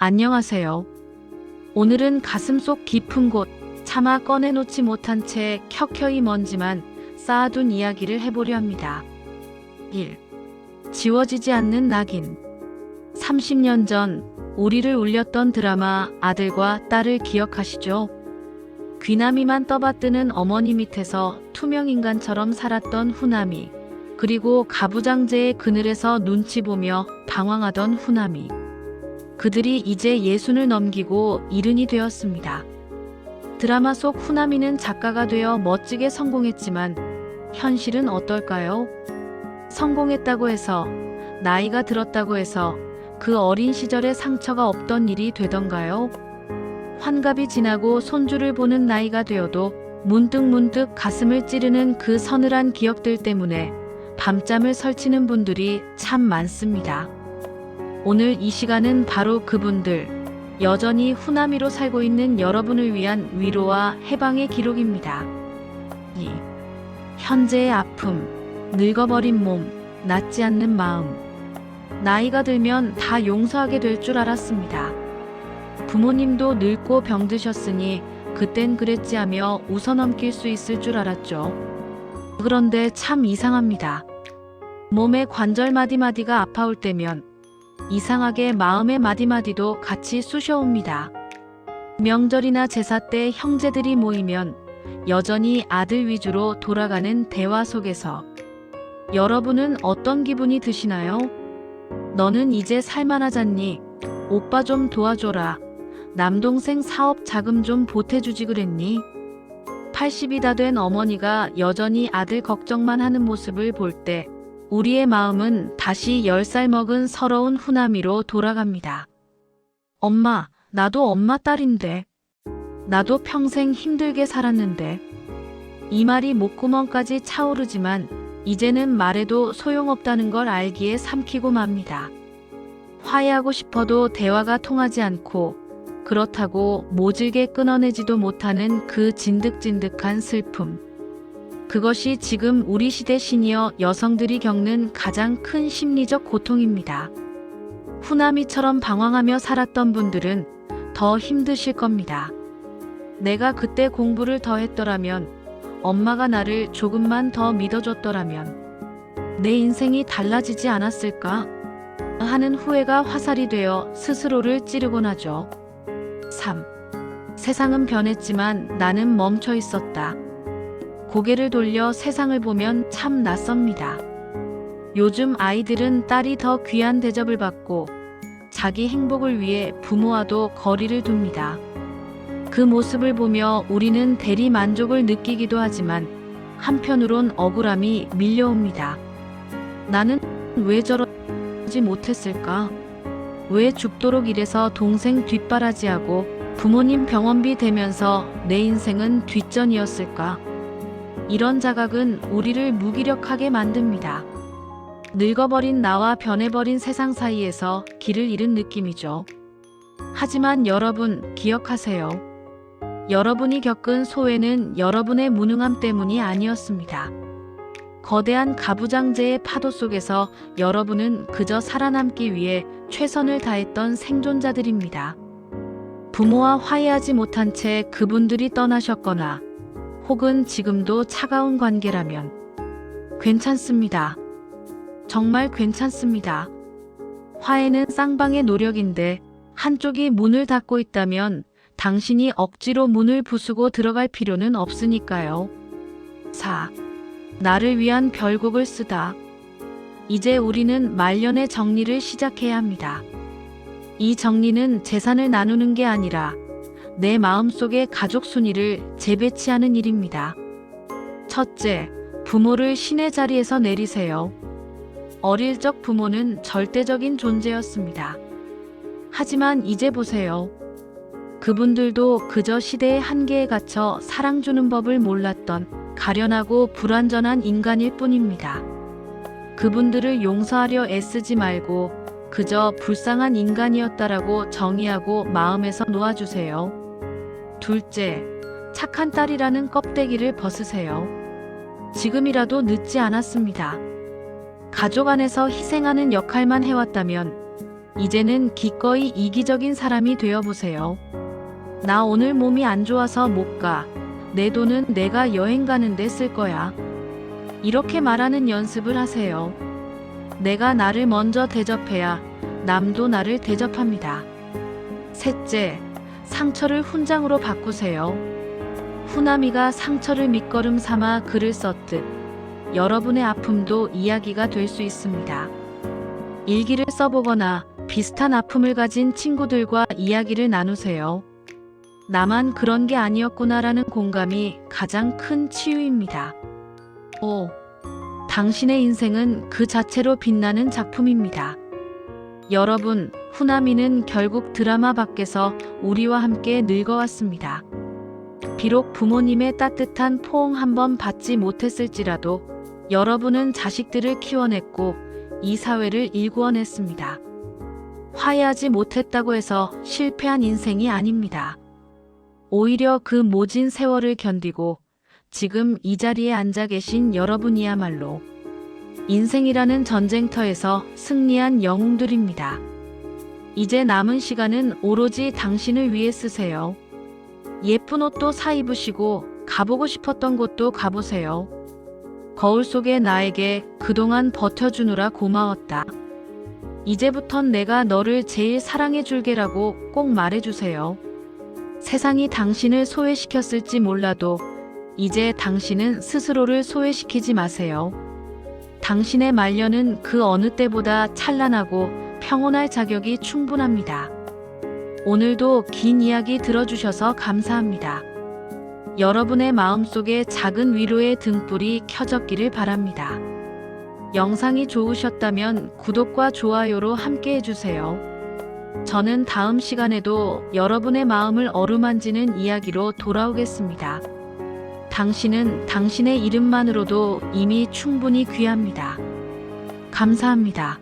안녕하세요. 오늘은 가슴속 깊은 곳, 차마 꺼내놓지 못한 채 켜켜이 먼지만 쌓아둔 이야기를 해보려 합니다. 1. 지워지지 않는 낙인. 30년 전 우리를 울렸던 드라마 아들과 딸을 기억하시죠? 귀나미만 떠받드는 어머니 밑에서 투명인간처럼 살았던 후남이, 그리고 가부장제의 그늘에서 눈치 보며 방황하던 후남이. 그들이 이제 예순을 넘기고 이른이 되었습니다. 드라마 속 후남이는 작가가 되어 멋지게 성공했지만 현실은 어떨까요? 성공했다고 해서, 나이가 들었다고 해서 그 어린 시절의 상처가 없던 일이 되던가요? 환갑이 지나고 손주를 보는 나이가 되어도 문득문득 가슴을 찌르는 그 서늘한 기억들 때문에 밤잠을 설치는 분들이 참 많습니다. 오늘 이 시간은 바로 그분들, 여전히 후남이로 살고 있는 여러분을 위한 위로와 해방의 기록입니다. 2. 현재의 아픔, 늙어버린 몸, 낫지 않는 마음. 나이가 들면 다 용서하게 될 줄 알았습니다. 부모님도 늙고 병드셨으니 그땐 그랬지 하며 웃어넘길 수 있을 줄 알았죠. 그런데 참 이상합니다. 몸의 관절 마디마디가 아파올 때면 이상하게 마음의 마디마디도 같이 쑤셔옵니다. 명절이나 제사 때 형제들이 모이면 여전히 아들 위주로 돌아가는 대화 속에서 여러분은 어떤 기분이 드시나요? 너는 이제 살만하잖니? 오빠 좀 도와줘라. 남동생 사업 자금 좀 보태주지 그랬니? 80이 다 된 어머니가 여전히 아들 걱정만 하는 모습을 볼 때 우리의 마음은 다시 10살 먹은 서러운 후남이로 돌아갑니다. 엄마, 나도 엄마 딸인데. 나도 평생 힘들게 살았는데. 이 말이 목구멍까지 차오르지만 이제는 말해도 소용없다는 걸 알기에 삼키고 맙니다. 화해하고 싶어도 대화가 통하지 않고 그렇다고 모질게 끊어내지도 못하는 그 진득진득한 슬픔. 그것이 지금 우리 시대 시니어 여성들이 겪는 가장 큰 심리적 고통입니다. 후남이처럼 방황하며 살았던 분들은 더 힘드실 겁니다. 내가 그때 공부를 더 했더라면, 엄마가 나를 조금만 더 믿어줬더라면 내 인생이 달라지지 않았을까? 하는 후회가 화살이 되어 스스로를 찌르곤 하죠. 3. 세상은 변했지만 나는 멈춰 있었다. 고개를 돌려 세상을 보면 참 낯섭니다. 요즘 아이들은 딸이 더 귀한 대접을 받고 자기 행복을 위해 부모와도 거리를 둡니다. 그 모습을 보며 우리는 대리 만족을 느끼기도 하지만 한편으론 억울함이 밀려옵니다. 나는 왜 저러지 못했을까? 왜 죽도록 일해서 동생 뒷바라지하고 부모님 병원비 대면서 내 인생은 뒷전이었을까? 이런 자각은 우리를 무기력하게 만듭니다. 늙어버린 나와 변해버린 세상 사이에서 길을 잃은 느낌이죠. 하지만 여러분 기억하세요. 여러분이 겪은 소외는 여러분의 무능함 때문이 아니었습니다. 거대한 가부장제의 파도 속에서 여러분은 그저 살아남기 위해 최선을 다했던 생존자들입니다. 부모와 화해하지 못한 채 그분들이 떠나셨거나 혹은 지금도 차가운 관계라면 괜찮습니다. 정말 괜찮습니다. 화해는 쌍방의 노력인데 한쪽이 문을 닫고 있다면 당신이 억지로 문을 부수고 들어갈 필요는 없으니까요. 4. 나를 위한 별곡을 쓰다. 이제 우리는 말년의 정리를 시작해야 합니다. 이 정리는 재산을 나누는 게 아니라 내 마음속의 가족 순위를 재배치하는 일입니다. 첫째, 부모를 신의 자리에서 내리세요. 어릴 적 부모는 절대적인 존재였습니다. 하지만 이제 보세요. 그분들도 그저 시대의 한계에 갇혀 사랑 주는 법을 몰랐던 가련하고 불완전한 인간일 뿐입니다. 그분들을 용서하려 애쓰지 말고 그저 불쌍한 인간이었다라고 정의하고 마음에서 놓아주세요. 둘째, 착한 딸이라는 껍데기를 벗으세요. 지금이라도 늦지 않았습니다. 가족 안에서 희생하는 역할만 해왔다면 이제는 기꺼이 이기적인 사람이 되어보세요. 나 오늘 몸이 안 좋아서 못 가. 내 돈은 내가 여행 가는데 쓸 거야. 이렇게 말하는 연습을 하세요. 내가 나를 먼저 대접해야 남도 나를 대접합니다. 셋째, 상처를 훈장으로 바꾸세요. 후나미가 상처를 밑거름 삼아 글을 썼듯 여러분의 아픔도 이야기가 될 수 있습니다. 일기를 써보거나 비슷한 아픔을 가진 친구들과 이야기를 나누세요. 나만 그런 게 아니었구나라는 공감이 가장 큰 치유입니다. 5. 당신의 인생은 그 자체로 빛나는 작품입니다. 여러분, 후나미는 결국 드라마 밖에서 우리와 함께 늙어왔습니다. 비록 부모님의 따뜻한 포옹 한번 받지 못했을지라도 여러분은 자식들을 키워냈고 이 사회를 일구어냈습니다. 화해하지 못했다고 해서 실패한 인생이 아닙니다. 오히려 그 모진 세월을 견디고 지금 이 자리에 앉아 계신 여러분이야말로 인생이라는 전쟁터에서 승리한 영웅들입니다. 이제 남은 시간은 오로지 당신을 위해 쓰세요. 예쁜 옷도 사 입으시고 가보고 싶었던 곳도 가보세요. 거울 속의 나에게 그동안 버텨주느라 고마웠다. 이제부턴 내가 너를 제일 사랑해줄게라고 꼭 말해주세요. 세상이 당신을 소외시켰을지 몰라도 이제 당신은 스스로를 소외시키지 마세요. 당신의 말년은 그 어느 때보다 찬란하고 평온할 자격이 충분합니다. 오늘도 긴 이야기 들어주셔서 감사합니다. 여러분의 마음속에 작은 위로의 등불이 켜졌기를 바랍니다. 영상이 좋으셨다면 구독과 좋아요로 함께 해주세요. 저는 다음 시간에도 여러분의 마음을 어루만지는 이야기로 돌아오겠습니다. 당신은 당신의 이름만으로도 이미 충분히 귀합니다. 감사합니다.